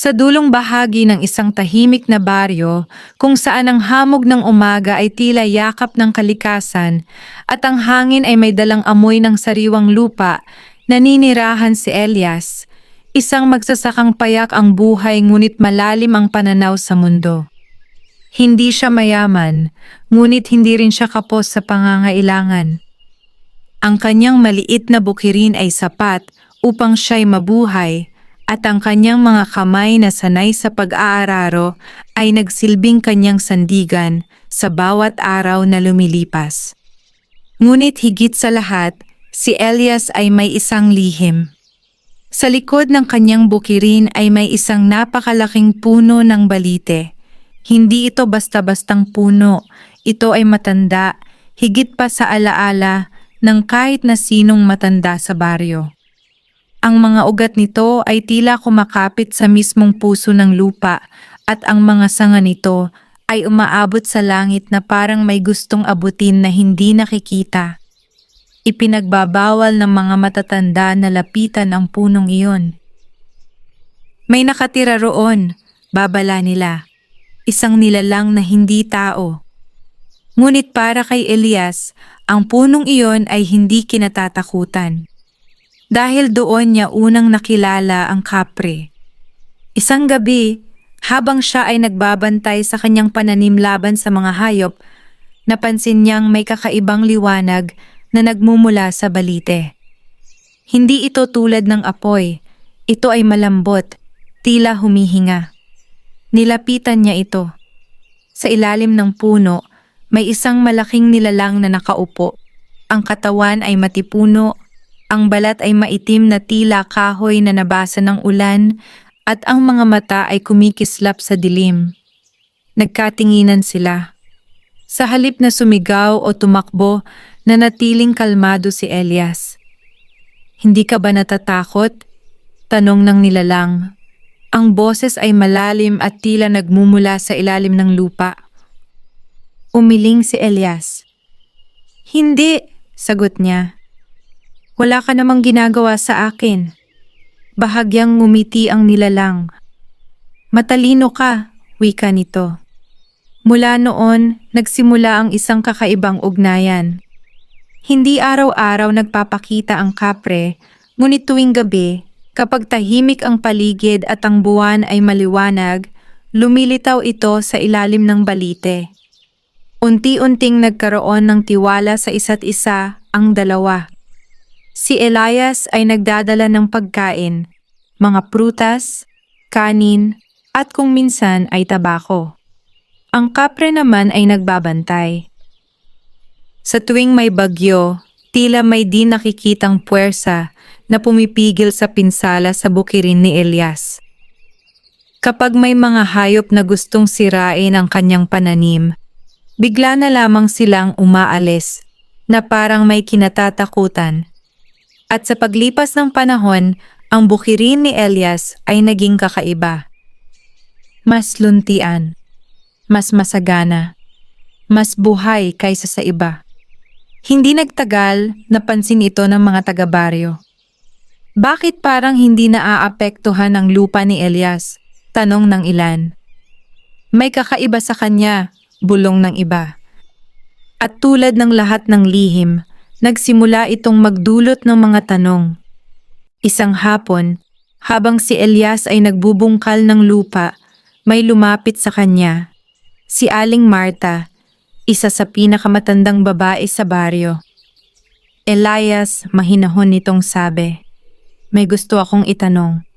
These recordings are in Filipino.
Sa dulong bahagi ng isang tahimik na baryo kung saan ang hamog ng umaga ay tila yakap ng kalikasan at ang hangin ay may dalang amoy ng sariwang lupa, naninirahan si Elias, isang magsasakang payak ang buhay ngunit malalim ang pananaw sa mundo. Hindi siya mayaman, ngunit hindi rin siya kapos sa pangangailangan. Ang kanyang maliit na bukirin ay sapat upang siya'y mabuhay, at ang kanyang mga kamay na sanay sa pag-aararo ay nagsilbing kanyang sandigan sa bawat araw na lumilipas. Ngunit higit sa lahat, si Elias ay may isang lihim. Sa likod ng kanyang bukirin ay may isang napakalaking puno ng balite. Hindi ito basta-bastang puno, ito ay matanda, higit pa sa alaala ng kahit na sinong matanda sa baryo. Ang mga ugat nito ay tila kumakapit sa mismong puso ng lupa at ang mga sanga nito ay umaabot sa langit na parang may gustong abutin na hindi nakikita. Ipinagbabawal ng mga matatanda na lapitan ang punong iyon. May nakatira roon, babala nila, isang nilalang na hindi tao. Ngunit para kay Elias, ang punong iyon ay hindi kinatatakutan. Dahil doon niya unang nakilala ang kapre. Isang gabi, habang siya ay nagbabantay sa kanyang pananim laban sa mga hayop, napansin niyang may kakaibang liwanag na nagmumula sa balite. Hindi ito tulad ng apoy, ito ay malambot, tila humihinga. Nilapitan niya ito. Sa ilalim ng puno, may isang malaking nilalang na nakaupo. Ang katawan ay matipuno, ang balat ay maitim na tila kahoy na nabasa ng ulan at ang mga mata ay kumikislap sa dilim. Nagkatinginan sila. Sa halip na sumigaw o tumakbo, nanatiling kalmado si Elias. Hindi ka ba natatakot? Tanong ng nilalang. Ang boses ay malalim at tila nagmumula sa ilalim ng lupa. Umiling si Elias. Hindi, sagot niya. Wala ka namang ginagawa sa akin. Bahagyang ngumiti ang nilalang. Matalino ka, wika nito. Mula noon, nagsimula ang isang kakaibang ugnayan. Hindi araw-araw nagpapakita ang kapre, ngunit tuwing gabi, kapag tahimik ang paligid at ang buwan ay maliwanag, lumilitaw ito sa ilalim ng balite. Unti-unting nagkaroon ng tiwala sa isa't isa ang dalawa. Si Elias ay nagdadala ng pagkain, mga prutas, kanin, at kung minsan ay tabako. Ang kapre naman ay nagbabantay. Sa tuwing may bagyo, tila may di nakikitang puwersa na pumipigil sa pinsala sa bukirin ni Elias. Kapag may mga hayop na gustong sirain ang kanyang pananim, bigla na lamang silang umaalis na parang may kinatatakutan. At sa paglipas ng panahon, ang bukirin ni Elias ay naging kakaiba. Mas luntian, mas masagana, mas buhay kaysa sa iba. Hindi nagtagal, napansin ito ng mga taga-baryo. Bakit parang hindi naaapektuhan ang lupa ni Elias? Tanong ng ilan. May kakaiba sa kanya, bulong ng iba. At tulad ng lahat ng lihim, nagsimula itong magdulot ng mga tanong. Isang hapon, habang si Elias ay nagbubungkal ng lupa, may lumapit sa kanya. Si Aling Marta, isa sa pinakamatandang babae sa baryo. Elias, mahinahon nitong sabi, may gusto akong itanong.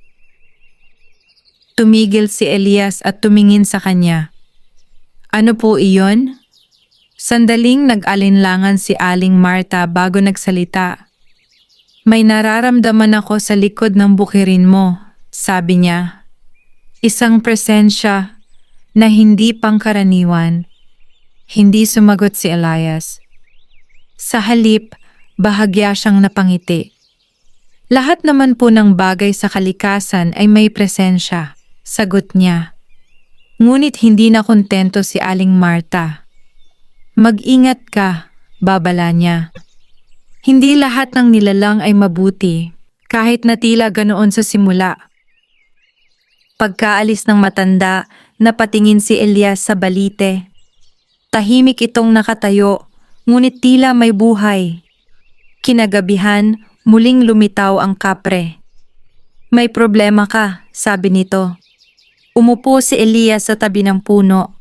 Tumigil si Elias at tumingin sa kanya. Ano po iyon? Sandaling nag-alinlangan si Aling Marta bago nagsalita. May nararamdaman ako sa likod ng bukirin mo, sabi niya. Isang presensya na hindi pangkaraniwan. Hindi sumagot si Elias. Sa halip, bahagya siyang napangiti. Lahat naman po ng bagay sa kalikasan ay may presensya, sagot niya. Ngunit hindi na kontento si Aling Marta. Mag-ingat ka, babala niya. Hindi lahat ng nilalang ay mabuti, kahit na tila ganoon sa simula. Pagkaalis ng matanda, napatingin si Elias sa balite. Tahimik itong nakatayo, ngunit tila may buhay. Kinagabihan, muling lumitaw ang kapre. May problema ka, sabi nito. Umupo si Elias sa tabi ng puno.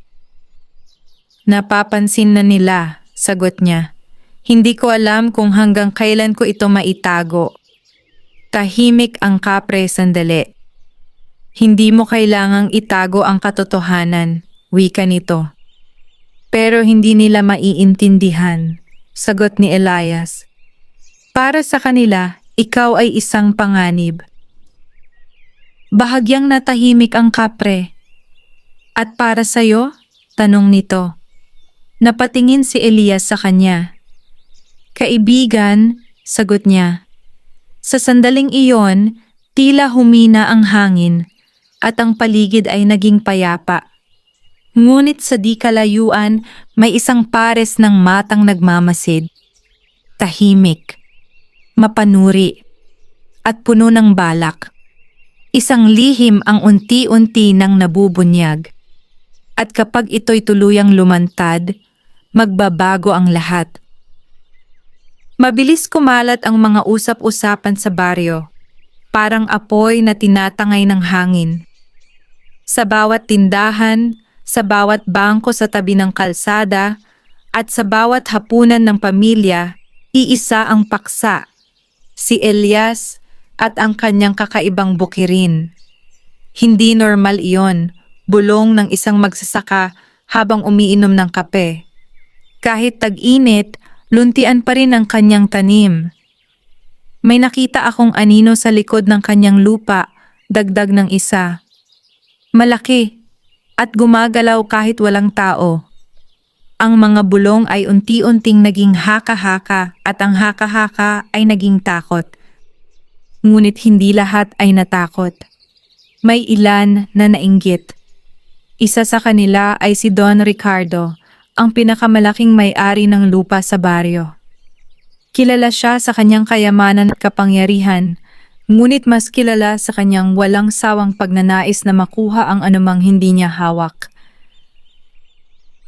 Napapansin na nila, sagot niya. Hindi ko alam kung hanggang kailan ko ito maitago. Tahimik ang kapre sandali. Hindi mo kailangang itago ang katotohanan, wika nito. Pero hindi nila maiintindihan, sagot ni Elias. Para sa kanila, ikaw ay isang panganib. Bahagyang natahimik ang kapre. At para sa'yo? Tanong nito. Napatingin si Elias sa kanya. Kaibigan, sagot niya. Sa sandaling iyon, tila humina ang hangin at ang paligid ay naging payapa. Ngunit sa di kalayuan, may isang pares ng matang nagmamasid. Tahimik, mapanuri, at puno ng balak. Isang lihim ang unti-unti nang nabubunyag. At kapag ito'y tuluyang lumantad, magbabago ang lahat. Mabilis kumalat ang mga usap-usapan sa baryo, parang apoy na tinatangay ng hangin. Sa bawat tindahan, sa bawat bangko sa tabi ng kalsada, at sa bawat hapunan ng pamilya, iisa ang paksa, si Elias at ang kanyang kakaibang bukirin. Hindi normal iyon, bulong ng isang magsasaka habang umiinom ng kape. Kahit tag-init, luntian pa rin ang kanyang tanim. May nakita akong anino sa likod ng kanyang lupa, dagdag ng isa. Malaki at gumagalaw kahit walang tao. Ang mga bulong ay unti-unting naging haka-haka at ang haka-haka ay naging takot. Ngunit hindi lahat ay natakot. May ilan na nainggit. Isa sa kanila ay si Don Ricardo, ang pinakamalaking may-ari ng lupa sa baryo. Kilala siya sa kanyang kayamanan at kapangyarihan, ngunit mas kilala sa kanyang walang sawang pagnanais na makuha ang anumang hindi niya hawak.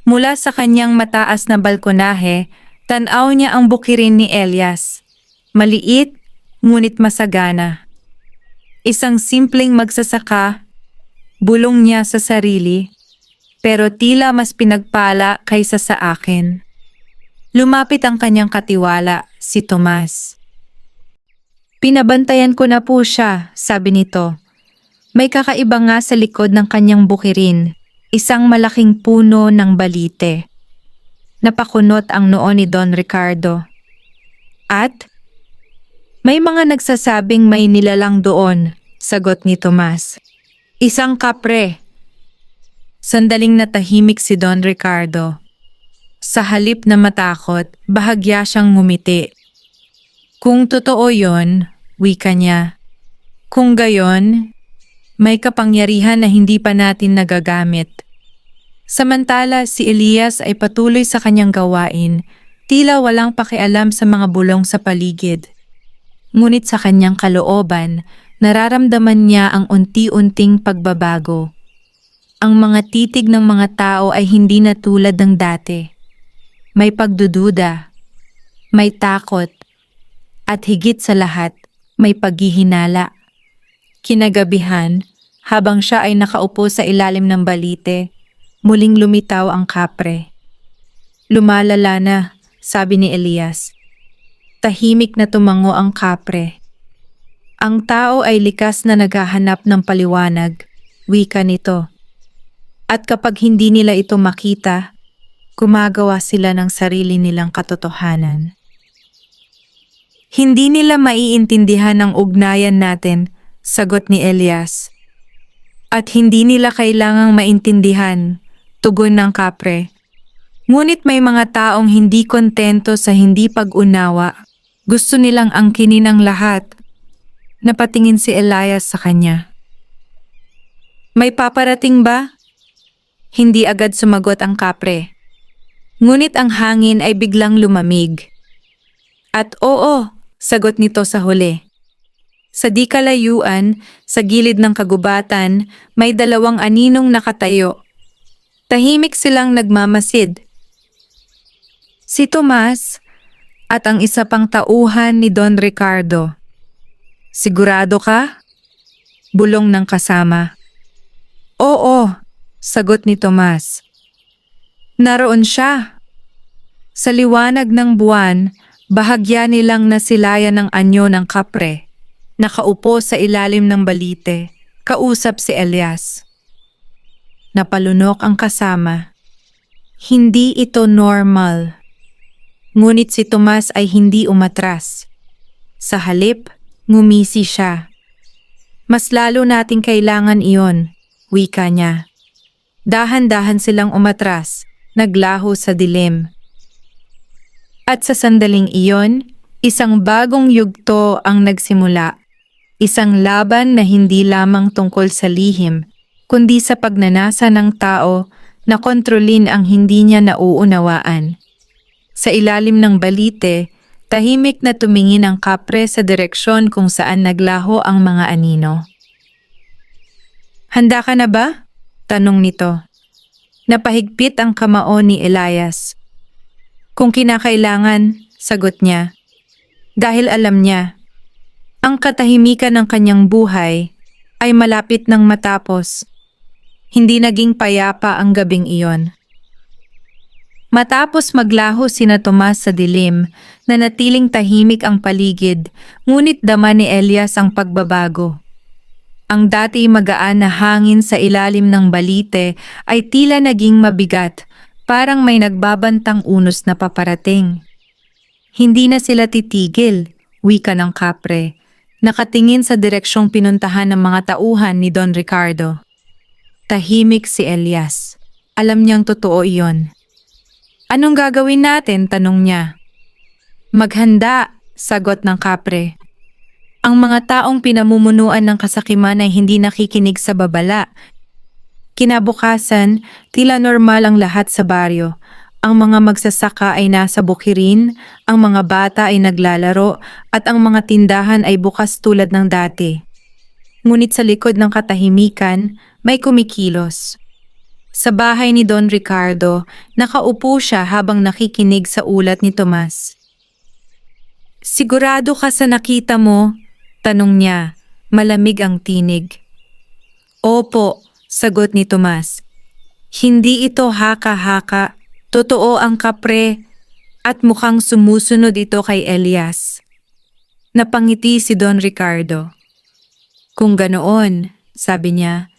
Mula sa kanyang mataas na balkonahe, tanaw niya ang bukirin ni Elias. Maliit, ngunit masagana. Isang simpleng magsasaka, bulong niya sa sarili, pero tila mas pinagpala kaysa sa akin. Lumapit ang kanyang katiwala, si Tomas. Pinabantayan ko na po siya, sabi nito. May kakaiba nga sa likod ng kanyang bukirin, isang malaking puno ng balite. Napakunot ang noo ni Don Ricardo. At? May mga nagsasabing may nilalang doon, sagot ni Tomas. Isang kapre. Sandaling natahimik si Don Ricardo. Sa halip na matakot, bahagya siyang ngumiti. Kung totoo yon, wika niya. Kung gayon, may kapangyarihan na hindi pa natin nagagamit. Samantala si Elias ay patuloy sa kanyang gawain, tila walang pakialam sa mga bulong sa paligid. Ngunit sa kanyang kalooban, nararamdaman niya ang unti-unting pagbabago. Ang mga titig ng mga tao ay hindi na tulad ng dati. May pagdududa, may takot, at higit sa lahat, may paghihinala. Kinagabihan, habang siya ay nakaupo sa ilalim ng balite, muling lumitaw ang kapre. Lumalala na, sabi ni Elias. Tahimik na tumango ang kapre. Ang tao ay likas na naghahanap ng paliwanag, wika nito. At kapag hindi nila ito makita, gumagawa sila ng sarili nilang katotohanan. Hindi nila maiintindihan ang ugnayan natin, sagot ni Elias. At hindi nila kailangang maintindihan, tugon ng kapre. Ngunit may mga taong hindi kontento sa hindi pag-unawa. Gusto nilang angkinin ang lahat. Napatingin si Elias sa kanya. May paparating ba? Hindi agad sumagot ang kapre. Ngunit ang hangin ay biglang lumamig. At oo, sagot nito sa huli. Sa di kalayuan, sa gilid ng kagubatan, may dalawang aninong nakatayo. Tahimik silang nagmamasid. Si Tomas at ang isa pang tauhan ni Don Ricardo. Sigurado ka? Bulong ng kasama. Oo, sagot ni Tomas. Naroon siya. Sa liwanag ng buwan, bahagya nilang nasilayan ng anyo ng kapre. Nakaupo sa ilalim ng balite, kausap si Elias. Napalunok ang kasama. Hindi ito normal. Ngunit si Tomas ay hindi umatras. Sa halip, ngumisi siya. Mas lalo nating kailangan iyon, wika niya. Dahan-dahan silang umatras, naglaho sa dilim. At sa sandaling iyon, isang bagong yugto ang nagsimula. Isang laban na hindi lamang tungkol sa lihim, kundi sa pagnanasa ng tao na kontrolin ang hindi niya nauunawaan. Sa ilalim ng balite, tahimik na tumingin ang kapre sa direksyon kung saan naglaho ang mga anino. Handa ka na ba? Tanong nito. Napahigpit ang kamao ni Elias. Kung kinakailangan, sagot niya. Dahil alam niya, ang katahimikan ng kanyang buhay ay malapit ng matapos. Hindi naging payapa ang gabing iyon. Matapos maglaho sina Tomas sa dilim, nanatiling tahimik ang paligid, ngunit dama ni Elias ang pagbabago. Ang dati magaan na hangin sa ilalim ng balite ay tila naging mabigat, parang may nagbabantang unos na paparating. Hindi na sila titigil, wika ng kapre. Nakatingin sa direksyong pinuntahan ng mga tauhan ni Don Ricardo. Tahimik si Elias. Alam niyang totoo iyon. Anong gagawin natin? Tanong niya. Maghanda, sagot ng kapre. Ang mga taong pinamumunuan ng kasakiman ay hindi nakikinig sa babala. Kinabukasan, tila normal ang lahat sa baryo. Ang mga magsasaka ay nasa bukirin, ang mga bata ay naglalaro, at ang mga tindahan ay bukas tulad ng dati. Ngunit sa likod ng katahimikan, may kumikilos. Sa bahay ni Don Ricardo, nakaupo siya habang nakikinig sa ulat ni Tomas. Sigurado ka sa nakita mo? Tanong niya, malamig ang tinig. Opo, sagot ni Tomas. Hindi ito haka-haka. Totoo ang kapre at mukhang sumusunod ito kay Elias. Napangiti si Don Ricardo. Kung ganoon, sabi niya,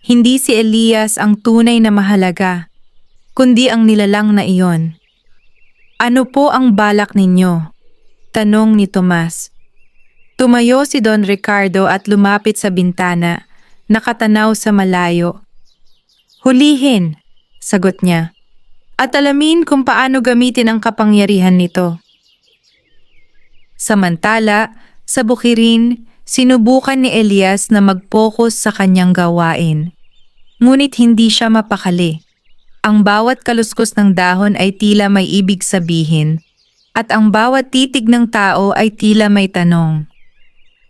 hindi si Elias ang tunay na mahalaga, kundi ang nilalang na iyon. Ano po ang balak ninyo? Tanong ni Tomas. Tumayo si Don Ricardo at lumapit sa bintana, nakatanaw sa malayo. Hulihin, sagot niya. At alamin kung paano gamitin ang kapangyarihan nito. Samantala, sa bukirin, sinubukan ni Elias na mag-focus sa kanyang gawain. Ngunit hindi siya mapakali. Ang bawat kaluskos ng dahon ay tila may ibig sabihin, at ang bawat titig ng tao ay tila may tanong.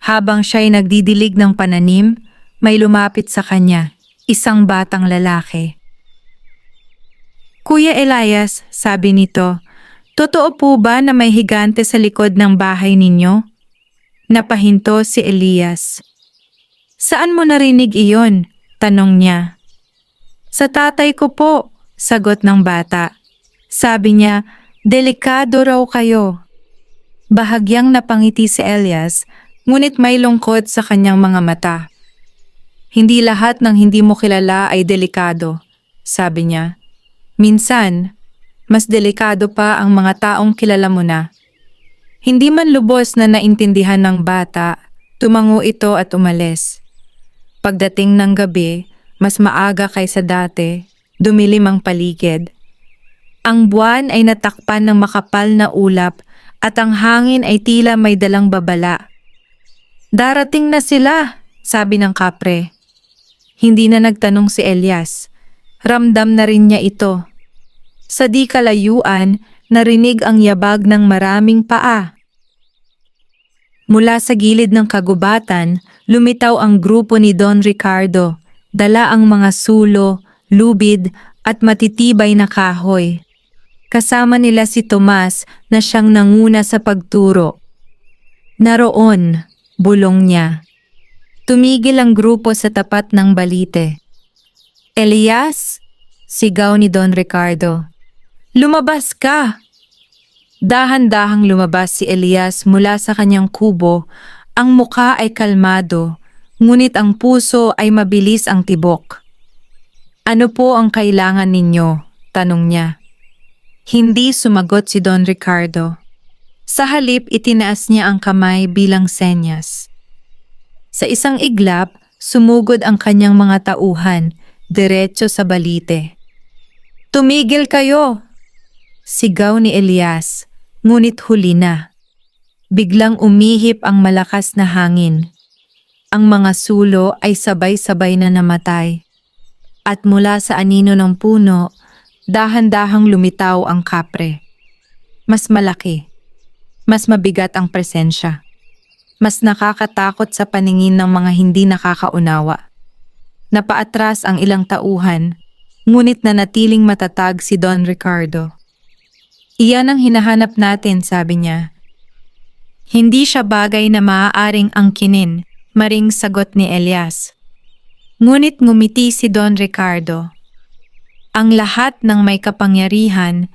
Habang siya'y nagdidilig ng pananim, may lumapit sa kanya, isang batang lalaki. Kuya Elias, sabi nito, totoo po ba na may higante sa likod ng bahay ninyo? Napahinto si Elias. Saan mo narinig iyon? Tanong niya. Sa tatay ko po, sagot ng bata. Sabi niya, delikado raw kayo. Bahagyang napangiti si Elias, ngunit may lungkot sa kanyang mga mata. Hindi lahat ng hindi mo kilala ay delikado, sabi niya. Minsan, mas delikado pa ang mga taong kilala mo na. Hindi man lubos na naintindihan ng bata, tumango ito at umalis. Pagdating ng gabi, mas maaga kaysa dati, dumilim ang paligid. Ang buwan ay natakpan ng makapal na ulap at ang hangin ay tila may dalang babala. Darating na sila, sabi ng kapre. Hindi na nagtanong si Elias. Ramdam na rin niya ito. Sa di kalayuan, narinig ang yabag ng maraming paa. Mula sa gilid ng kagubatan, lumitaw ang grupo ni Don Ricardo, dala ang mga sulo, lubid at matitibay na kahoy. Kasama nila si Tomas na siyang nanguna sa pagturo. Naroon, bulong niya. Tumigil ang grupo sa tapat ng balite. Elias? Sigaw ni Don Ricardo. Lumabas ka! Dahan-dahang lumabas si Elias mula sa kanyang kubo. Ang muka ay kalmado, ngunit ang puso ay mabilis ang tibok. Ano po ang kailangan ninyo? Tanong niya. Hindi sumagot si Don Ricardo. Sa halip, itinaas niya ang kamay bilang senyas. Sa isang iglap, sumugod ang kanyang mga tauhan, diretso sa balite. Tumigil kayo! Sigaw ni Elias, ngunit huli na. Biglang umihip ang malakas na hangin. Ang mga sulo ay sabay-sabay na namatay. At mula sa anino ng puno, dahan-dahang lumitaw ang kapre. Mas malaki. Mas mabigat ang presensya. Mas nakakatakot sa paningin ng mga hindi nakakaunawa. Napaatras ang ilang tauhan, ngunit nanatiling matatag si Don Ricardo. Iyan ang hinahanap natin, sabi niya. Hindi siya bagay na maaaring angkinin, maring sagot ni Elias. Ngunit ngumiti si Don Ricardo. Ang lahat ng may kapangyarihan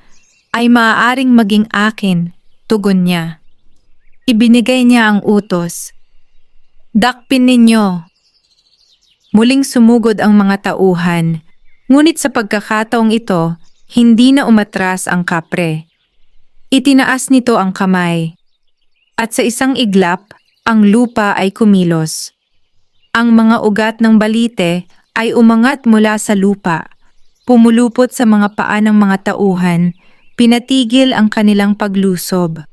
ay maaaring maging akin, tugon niya. Ibinigay niya ang utos. Dakpin ninyo. Muling sumugod ang mga tauhan, ngunit sa pagkakataong ito, hindi na umatras ang kapre. Itinaas nito ang kamay. At sa isang iglap, ang lupa ay kumilos. Ang mga ugat ng balite ay umangat mula sa lupa, pumulupot sa mga paa ng mga tauhan, pinatigil ang kanilang paglusob.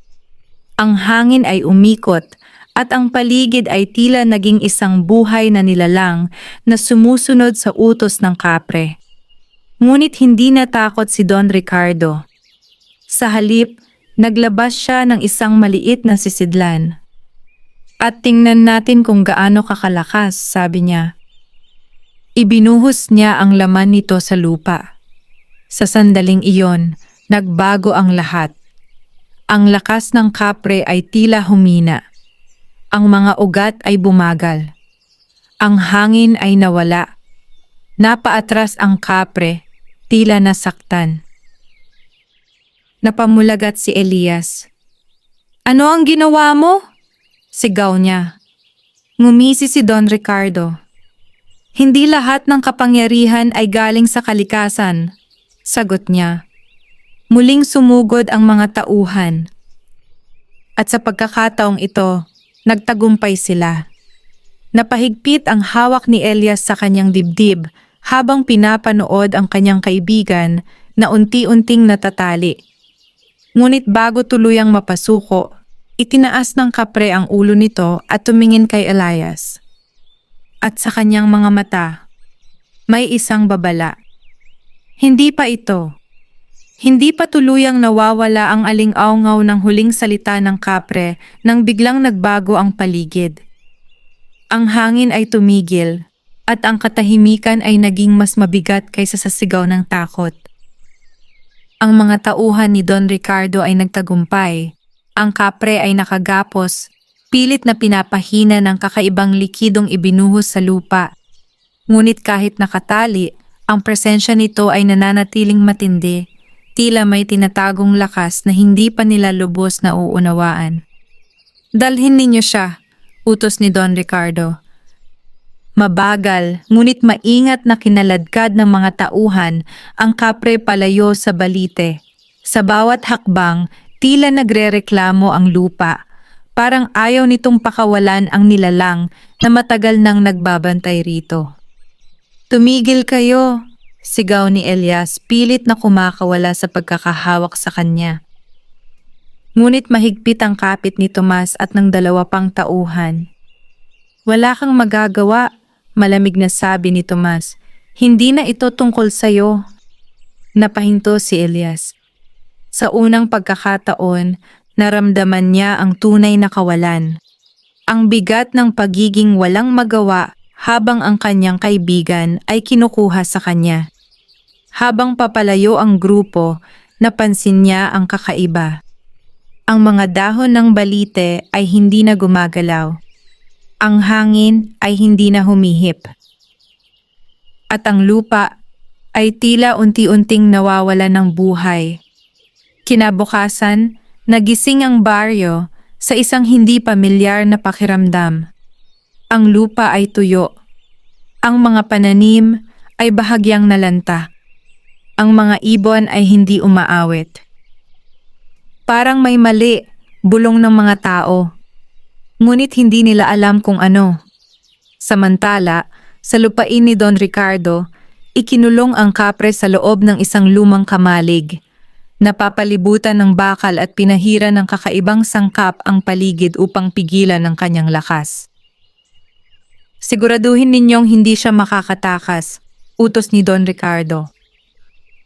Ang hangin ay umikot at ang paligid ay tila naging isang buhay na nilalang na sumusunod sa utos ng kapre. Ngunit hindi natakot si Don Ricardo. Sa halip, naglabas siya ng isang maliit na sisidlan. At tingnan natin kung gaano kakalakas, sabi niya. Ibinuhos niya ang laman nito sa lupa. Sa sandaling iyon, nagbago ang lahat. Ang lakas ng kapre ay tila humina. Ang mga ugat ay bumagal. Ang hangin ay nawala. Napaatras ang kapre, tila nasaktan. Napamulagat si Elias. Ano ang ginawa mo? Sigaw niya. Ngumisi si Don Ricardo. Hindi lahat ng kapangyarihan ay galing sa kalikasan, sagot niya. Muling sumugod ang mga tauhan. At sa pagkakataong ito, nagtagumpay sila. Napahigpit ang hawak ni Elias sa kanyang dibdib habang pinapanood ang kanyang kaibigan na unti-unting natatali. Ngunit bago tuluyang mapasuko, itinaas ng kapre ang ulo nito at tumingin kay Elias. At sa kanyang mga mata, may isang babala. Hindi pa ito. Hindi pa tuluyang nawawala ang aling-aungaw ng huling salita ng kapre nang biglang nagbago ang paligid. Ang hangin ay tumigil at ang katahimikan ay naging mas mabigat kaysa sa sigaw ng takot. Ang mga tauhan ni Don Ricardo ay nagtagumpay. Ang kapre ay nakagapos, pilit na pinapahina ng kakaibang likidong ibinuhos sa lupa. Ngunit kahit nakatali, ang presensya nito ay nananatiling matindi. Tila may tinatagong lakas na hindi pa nila lubos na uunawaan. Dalhin ninyo siya, utos ni Don Ricardo. Mabagal, ngunit maingat na kinaladkad ng mga tauhan ang kapre palayo sa balite. Sa bawat hakbang, tila nagrereklamo ang lupa. Parang ayaw nitong pakawalan ang nilalang na matagal nang nagbabantay rito. Tumigil kayo! Sigaw ni Elias, pilit na kumakawala sa pagkakahawak sa kanya. Ngunit mahigpit ang kapit ni Tomas at ng dalawa pang tauhan. Wala kang magagawa, malamig na sabi ni Tomas. Hindi na ito tungkol sa'yo. Napahinto si Elias. Sa unang pagkakataon, naramdaman niya ang tunay na kawalan. Ang bigat ng pagiging walang magawa habang ang kanyang kaibigan ay kinukuha sa kanya. Habang papalayo ang grupo, napansin niya ang kakaiba. Ang mga dahon ng balite ay hindi na gumagalaw. Ang hangin ay hindi na humihip. At ang lupa ay tila unti-unting nawawala ng buhay. Kinabukasan, nagising ang baryo sa isang hindi pamilyar na pakiramdam. Ang lupa ay tuyo. Ang mga pananim ay bahagyang nalanta. Ang mga ibon ay hindi umaawit. Parang may mali, bulong ng mga tao. Ngunit hindi nila alam kung ano. Samantala, sa lupain ni Don Ricardo, ikinulong ang kapre sa loob ng isang lumang kamalig. Napapalibutan ng bakal at pinahira ng kakaibang sangkap ang paligid upang pigilan ang kanyang lakas. Siguraduhin ninyong hindi siya makakatakas, utos ni Don Ricardo.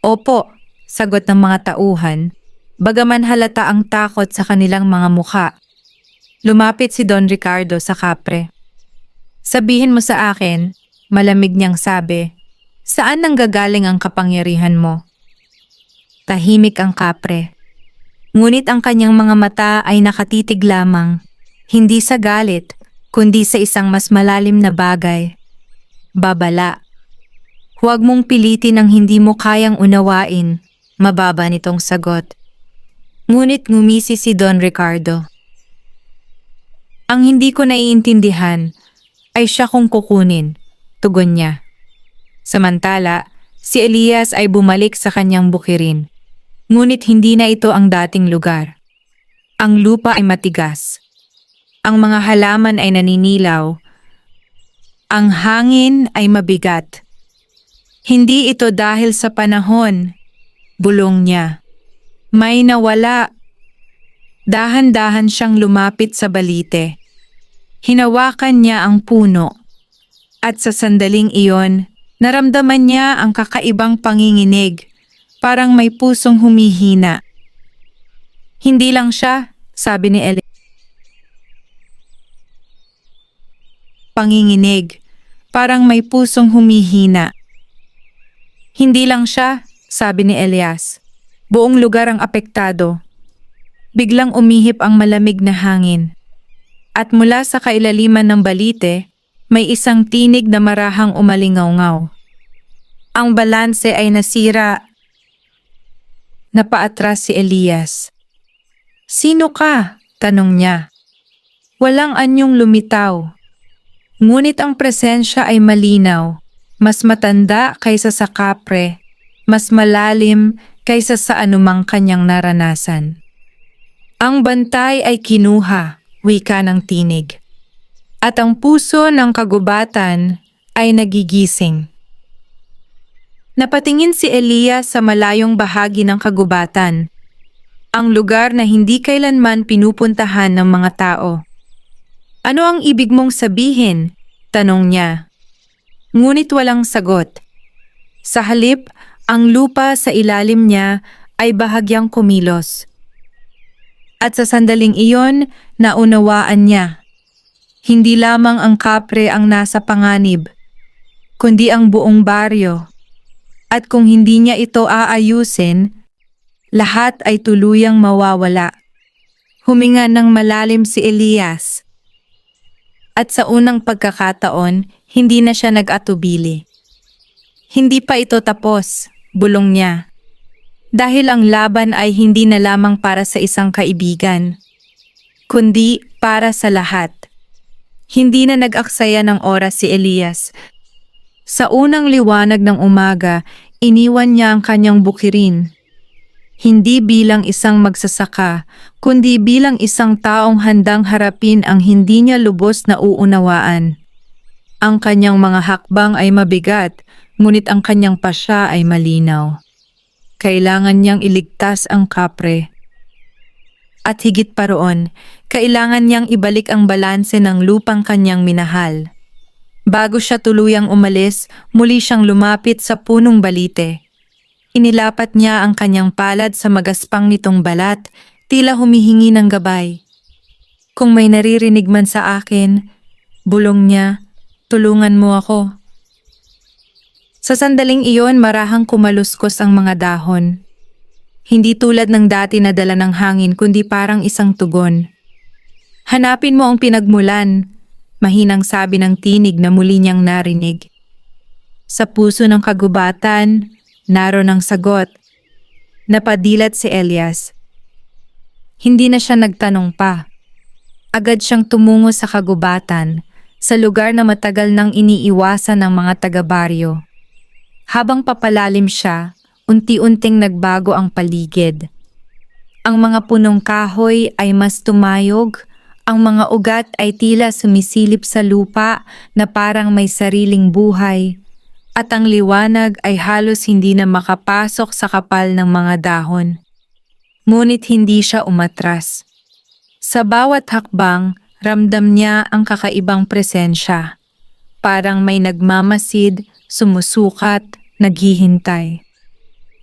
Opo, sagot ng mga tauhan, bagaman halata ang takot sa kanilang mga mukha. Lumapit si Don Ricardo sa kapre. Sabihin mo sa akin, malamig niyang sabi, saan nanggagaling ang kapangyarihan mo? Tahimik ang kapre. Ngunit ang kanyang mga mata ay nakatitig lamang, hindi sa galit, kundi sa isang mas malalim na bagay. Babala. Huwag mong pilitin ang hindi mo kayang unawain, mababa nitong sagot. Ngunit ngumisi si Don Ricardo. Ang hindi ko naiintindihan ay siya kong kukunin, tugon niya. Samantala, si Elias ay bumalik sa kanyang bukirin. Ngunit hindi na ito ang dating lugar. Ang lupa ay matigas. Ang mga halaman ay naninilaw. Ang hangin ay mabigat. Hindi ito dahil sa panahon, bulong niya. May nawala. Dahan-dahan siyang lumapit sa balite. Hinawakan niya ang puno. At sa sandaling iyon, naramdaman niya ang kakaibang panginginig, parang may pusong humihina. Hindi lang siya, sabi ni Elias. Panginginig, parang may pusong humihina. Hindi lang siya, sabi ni Elias. Buong lugar ang apektado. Biglang umihip ang malamig na hangin. At mula sa kailaliman ng balite, may isang tinig na marahang umalingaw-ngaw. Ang balanse ay nasira. Napaatras si Elias. Sino ka? Tanong niya. Walang anyong lumitaw. Ngunit ang presensya ay malinaw. Mas matanda kaysa sa kapre, mas malalim kaysa sa anumang kanyang naranasan. Ang bantay ay kinuha, wika ng tinig. At ang puso ng kagubatan ay nagigising. Napatingin si Elias sa malayong bahagi ng kagubatan, ang lugar na hindi kailanman pinupuntahan ng mga tao. Ano ang ibig mong sabihin? Tanong niya. Ngunit walang sagot. Sa halip, ang lupa sa ilalim niya ay bahagyang kumilos. At sa sandaling iyon, naunawaan niya. Hindi lamang ang kapre ang nasa panganib, kundi ang buong baryo. At kung hindi niya ito aayusin, lahat ay tuluyang mawawala. Huminga ng malalim si Elias. At sa unang pagkakataon, hindi na siya nag-atubili. Hindi pa ito tapos, bulong niya. Dahil ang laban ay hindi na lamang para sa isang kaibigan, kundi para sa lahat. Hindi na nag-aksaya ng oras si Elias. Sa unang liwanag ng umaga, iniwan niya ang kanyang bukirin. Hindi bilang isang magsasaka, kundi bilang isang taong handang harapin ang hindi niya lubos na uunawaan. Ang kanyang mga hakbang ay mabigat, ngunit ang kanyang pasya ay malinaw. Kailangan niyang iligtas ang kapre. At higit pa roon, kailangan niyang ibalik ang balanse ng lupang kanyang minahal. Bago siya tuluyang umalis, muli siyang lumapit sa punong balite. Inilapat niya ang kanyang palad sa magaspang nitong balat, tila humihingi ng gabay. Kung may naririnig man sa akin, bulong niya, tulungan mo ako. Sa sandaling iyon marahang kumaluskos ang mga dahon. Hindi tulad ng dati na dala ng hangin kundi parang isang tugon. Hanapin mo ang pinagmulan, mahinang sabi ng tinig na muli niyang narinig. Sa puso ng kagubatan, naroon ang sagot. Napadilat si Elias. Hindi na siya nagtanong pa. Agad siyang tumungo sa kagubatan, sa lugar na matagal nang iniiwasan ng mga taga-baryo. Habang papalalim siya, unti-unting nagbago ang paligid. Ang mga punong kahoy ay mas tumayog, ang mga ugat ay tila sumisilip sa lupa na parang may sariling buhay, at ang liwanag ay halos hindi na makapasok sa kapal ng mga dahon. Ngunit hindi siya umatras. Sa bawat hakbang, ramdam niya ang kakaibang presensya. Parang may nagmamasid, sumusukat, naghihintay.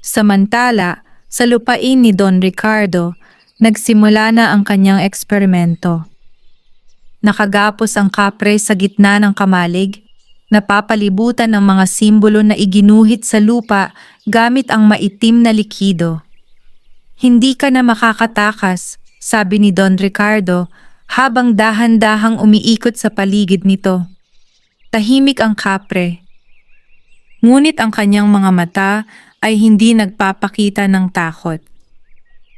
Samantala, sa lupain ni Don Ricardo, nagsimula na ang kanyang eksperimento. Nakagapos ang kapre sa gitna ng kamalig, napapalibutan ng mga simbolo na iginuhit sa lupa gamit ang maitim na likido. Hindi ka na makakatakas, sabi ni Don Ricardo habang dahan-dahang umiikot sa paligid nito. Tahimik ang kapre. Ngunit ang kanyang mga mata ay hindi nagpapakita ng takot.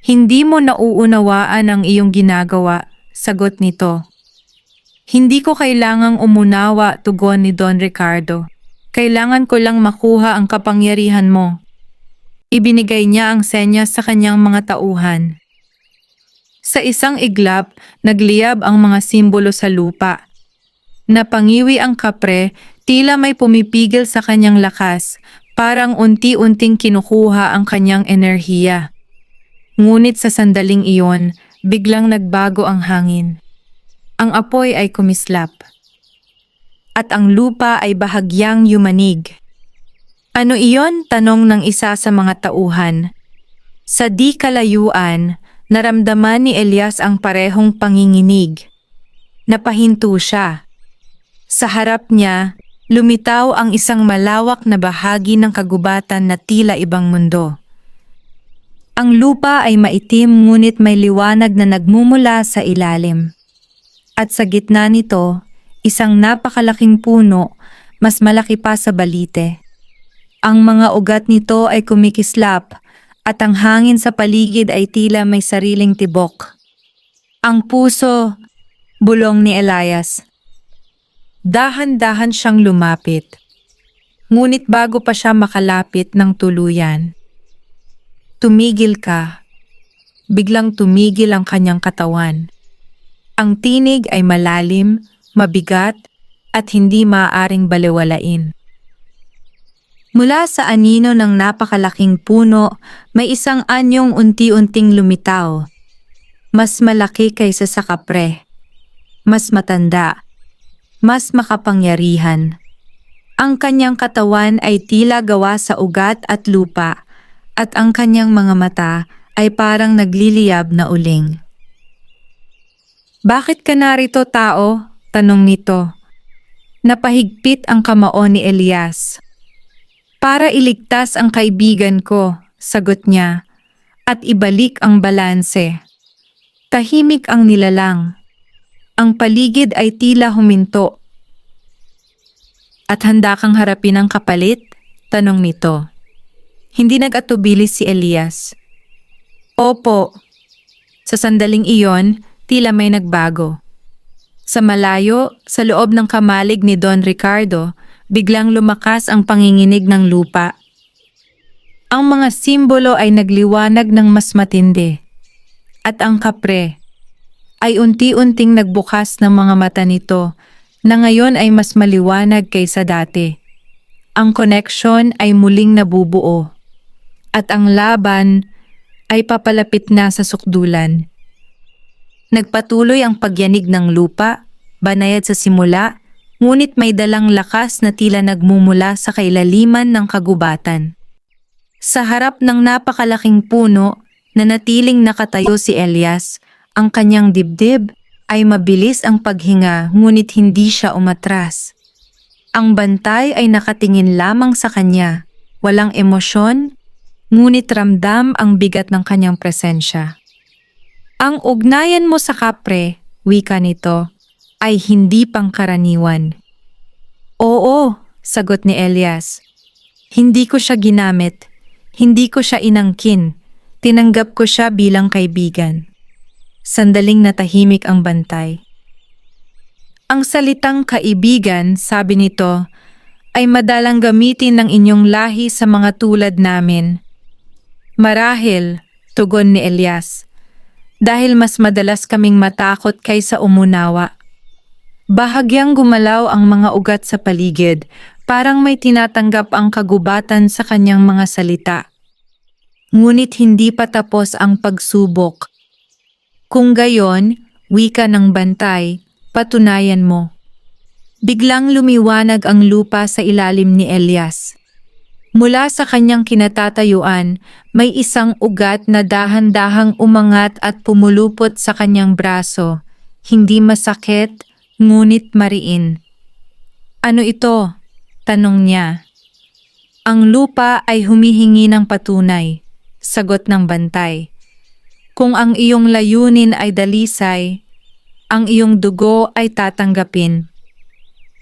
Hindi mo nauunawaan ang iyong ginagawa, sagot nito. Hindi ko kailangang umunawa, tugon ni Don Ricardo. Kailangan ko lang makuha ang kapangyarihan mo. Ibinigay niya ang senyas sa kanyang mga tauhan. Sa isang iglap, nagliyab ang mga simbolo sa lupa. Napangiwi ang kapre, tila may pumipigil sa kanyang lakas, parang unti-unting kinukuha ang kanyang enerhiya. Ngunit sa sandaling iyon, biglang nagbago ang hangin. Ang apoy ay kumislap. At ang lupa ay bahagyang yumanig. Ano iyon? Tanong ng isa sa mga tauhan. Sa di kalayuan, naramdaman ni Elias ang parehong panginginig. Napahinto siya. Sa harap niya, lumitaw ang isang malawak na bahagi ng kagubatan na tila ibang mundo. Ang lupa ay maitim ngunit may liwanag na nagmumula sa ilalim. At sa gitna nito, isang napakalaking puno, mas malaki pa sa balite. Ang mga ugat nito ay kumikislap at ang hangin sa paligid ay tila may sariling tibok. Ang puso, bulong ni Elias. Dahan-dahan siyang lumapit. Ngunit bago pa siya makalapit ng tuluyan, tumigil ka. Biglang tumigil ang kanyang katawan. Ang tinig ay malalim, mabigat, at hindi maaaring balewalain. Mula sa anino ng napakalaking puno, may isang anyong unti-unting lumitaw. Mas malaki kaysa sa kapre. Mas matanda. Mas makapangyarihan. Ang kanyang katawan ay tila gawa sa ugat at lupa, at ang kanyang mga mata ay parang nagliliyab na uling. Bakit ka narito, tao? Tanong nito. Napahigpit ang kamao ni Elias. Para iligtas ang kaibigan ko, sagot niya, at ibalik ang balanse. Tahimik ang nilalang. Ang paligid ay tila huminto. At handa kang harapin ang kapalit? Tanong nito. Hindi nag-atubili si Elias. Opo. Sa sandaling iyon, tila may nagbago. Sa malayo, sa loob ng kamalig ni Don Ricardo, biglang lumakas ang panginginig ng lupa. Ang mga simbolo ay nagliwanag ng mas matindi. At ang kapre ay unti-unting nagbukas ng mga mata nito na ngayon ay mas maliwanag kaysa dati. Ang koneksyon ay muling nabubuo. At ang laban ay papalapit na sa sukdulan. Nagpatuloy ang pagyanig ng lupa, banayad sa simula, ngunit may dalang lakas na tila nagmumula sa kailaliman ng kagubatan. Sa harap ng napakalaking puno, nanatiling nakatayo si Elias, ang kanyang dibdib ay mabilis ang paghinga ngunit hindi siya umatras. Ang bantay ay nakatingin lamang sa kanya, walang emosyon, ngunit ramdam ang bigat ng kanyang presensya. Ang ugnayan mo sa kapre, wika nito, ay hindi pangkaraniwan. Oo, sagot ni Elias. Hindi ko siya ginamit, hindi ko siya inangkin, tinanggap ko siya bilang kaibigan. Sandaling natahimik ang bantay. Ang salitang kaibigan, sabi nito, ay madalang gamitin ng inyong lahi sa mga tulad namin. Marahil, tugon ni Elias, dahil mas madalas kaming matakot kaysa umunawa. Bahagyang gumalaw ang mga ugat sa paligid, parang may tinatanggap ang kagubatan sa kanyang mga salita. Ngunit hindi pa tapos ang pagsubok. Kung gayon, wika ng bantay, patunayan mo. Biglang lumiwanag ang lupa sa ilalim ni Elias. Mula sa kanyang kinatatayuan, may isang ugat na dahan-dahang umangat at pumulupot sa kanyang braso. Hindi masakit, ngunit mariin. Ano ito? Tanong niya. Ang lupa ay humihingi ng patunay, sagot ng bantay. Kung ang iyong layunin ay dalisay, ang iyong dugo ay tatanggapin.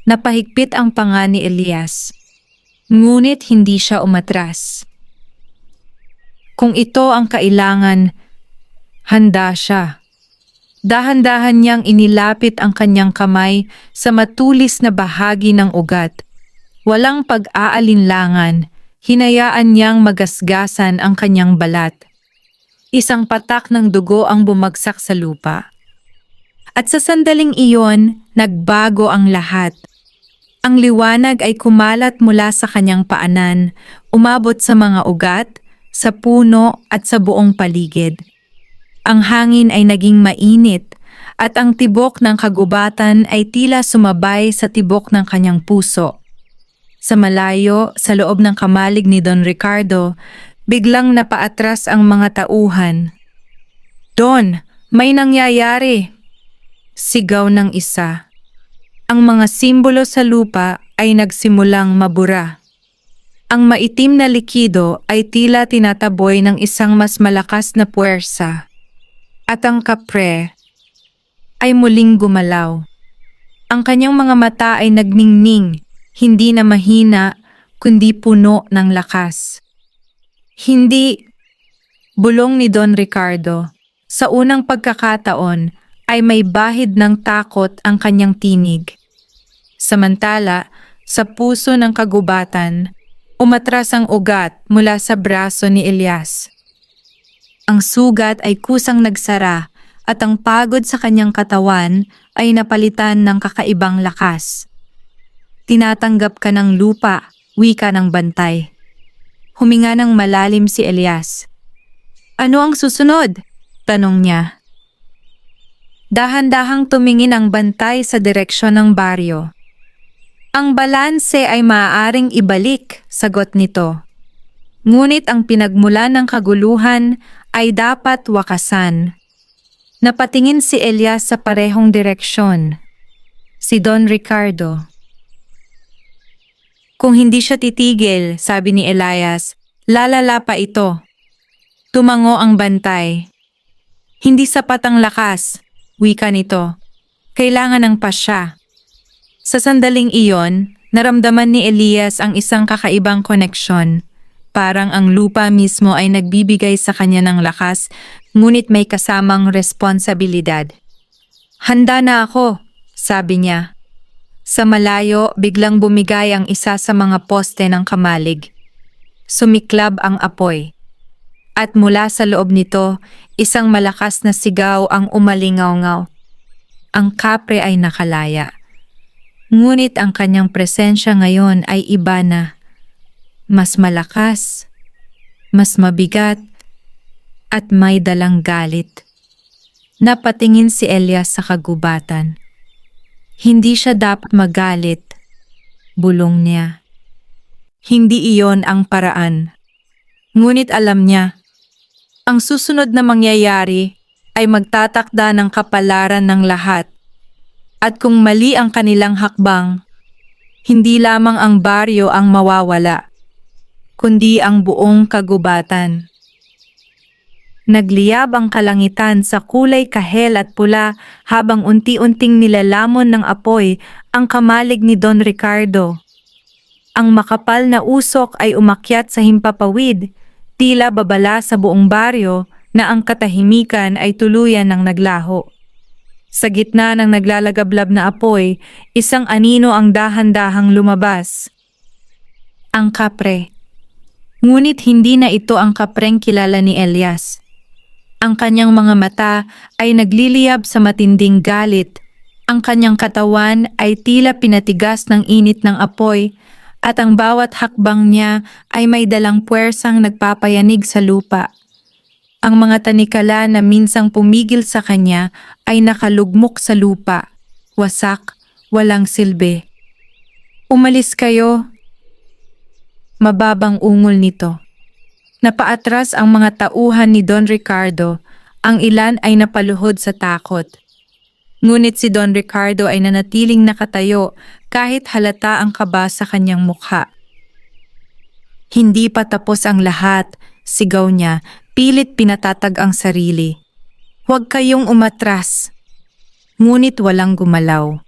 Napahigpit ang panga ni Elias. Ngunit hindi siya umatras. Kung ito ang kailangan, handa siya. Dahan-dahan niyang inilapit ang kanyang kamay sa matulis na bahagi ng ugat. Walang pag-aalinlangan, hinayaan niyang magasgasan ang kanyang balat. Isang patak ng dugo ang bumagsak sa lupa. At sa sandaling iyon, nagbago ang lahat. Ang liwanag ay kumalat mula sa kanyang paanan, umabot sa mga ugat, sa puno at sa buong paligid. Ang hangin ay naging mainit at ang tibok ng kagubatan ay tila sumabay sa tibok ng kanyang puso. Sa malayo, sa loob ng kamalig ni Don Ricardo, biglang napaatras ang mga tauhan. Don, may nangyayari! Sigaw ng isa. Ang mga simbolo sa lupa ay nagsimulang mabura. Ang maitim na likido ay tila tinataboy ng isang mas malakas na puwersa. At ang kapre ay muling gumalaw. Ang kanyang mga mata ay nagningning, hindi na mahina, kundi puno ng lakas. Hindi, bulong ni Don Ricardo. Sa unang pagkakataon ay may bahid ng takot ang kanyang tinig. Samantala, sa puso ng kagubatan, umatras ang ugat mula sa braso ni Elias. Ang sugat ay kusang nagsara at ang pagod sa kanyang katawan ay napalitan ng kakaibang lakas. Tinatanggap ka ng lupa, wika ng bantay. Huminga ng malalim si Elias. Ano ang susunod? Tanong niya. Dahan-dahang tumingin ang bantay sa direksyon ng baryo. Ang balanse ay maaaring ibalik, sagot nito. Ngunit ang pinagmulan ng kaguluhan ay dapat wakasan. Napatingin si Elias sa parehong direksyon. Si Don Ricardo. Kung hindi siya titigil, sabi ni Elias, lalala pa ito. Tumango ang bantay. Hindi sapat ang lakas, wika nito. Kailangan ng pasya. Sa sandaling iyon, naramdaman ni Elias ang isang kakaibang koneksyon. Parang ang lupa mismo ay nagbibigay sa kanya ng lakas, ngunit may kasamang responsibilidad. Handa na ako, sabi niya. Sa malayo, biglang bumigay ang isa sa mga poste ng kamalig. Sumiklab ang apoy. At mula sa loob nito, isang malakas na sigaw ang umalingaw-ngaw. Ang kapre ay nakalaya. Ngunit ang kanyang presensya ngayon ay iba na. Mas malakas, mas mabigat, at may dalang galit. Napatingin si Elias sa kagubatan. Hindi siya dapat magalit, bulong niya. Hindi iyon ang paraan. Ngunit alam niya, ang susunod na mangyayari ay magtatakda ng kapalaran ng lahat. At kung mali ang kanilang hakbang, hindi lamang ang baryo ang mawawala, kundi ang buong kagubatan. Nagliyab ang kalangitan sa kulay kahel at pula habang unti-unting nilalamon ng apoy ang kamalig ni Don Ricardo. Ang makapal na usok ay umakyat sa himpapawid, tila babala sa buong baryo na ang katahimikan ay tuluyan ng naglaho. Sa gitna ng naglalagablab na apoy, isang anino ang dahan-dahang lumabas. Ang kapre. Ngunit hindi na ito ang kapreng kilala ni Elias. Ang kanyang mga mata ay nagliliyab sa matinding galit. Ang kanyang katawan ay tila pinatigas ng init ng apoy at ang bawat hakbang niya ay may dalang puwersang nagpapayanig sa lupa. Ang mga tanikala na minsang pumigil sa kanya ay nakalugmok sa lupa, wasak, walang silbi. Umalis kayo. Mababang ungol nito. Napaatras ang mga tauhan ni Don Ricardo, ang ilan ay napaluhod sa takot. Ngunit si Don Ricardo ay nanatiling nakatayo kahit halata ang kaba sa kanyang mukha. Hindi pa tapos ang lahat, sigaw niya, pilit pinatatag ang sarili. Huwag kayong umatras. Ngunit walang gumalaw.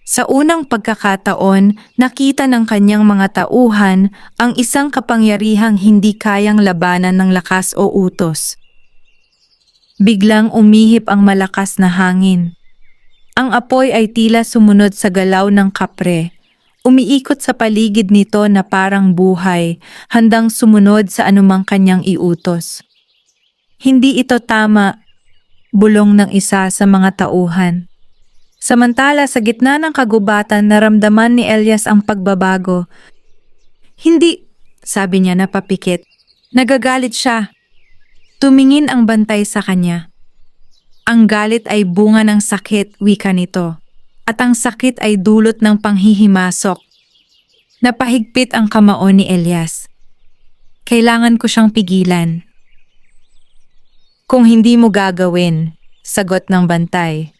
Sa unang pagkakataon, nakita ng kanyang mga tauhan ang isang kapangyarihang hindi kayang labanan ng lakas o utos. Biglang umihip ang malakas na hangin. Ang apoy ay tila sumunod sa galaw ng kapre. Umiikot sa paligid nito na parang buhay, handang sumunod sa anumang kanyang iutos. Hindi ito tama, bulong ng isa sa mga tauhan. Samantala sa gitna ng kagubatan naramdaman ni Elias ang pagbabago. Hindi, sabi niya napapikit. Nagagalit siya. Tumingin ang bantay sa kanya. Ang galit ay bunga ng sakit, wika nito. At ang sakit ay dulot ng panghihimasok. Napahigpit ang kamao ni Elias. Kailangan ko siyang pigilan. Kung hindi mo gagawin, sagot ng bantay.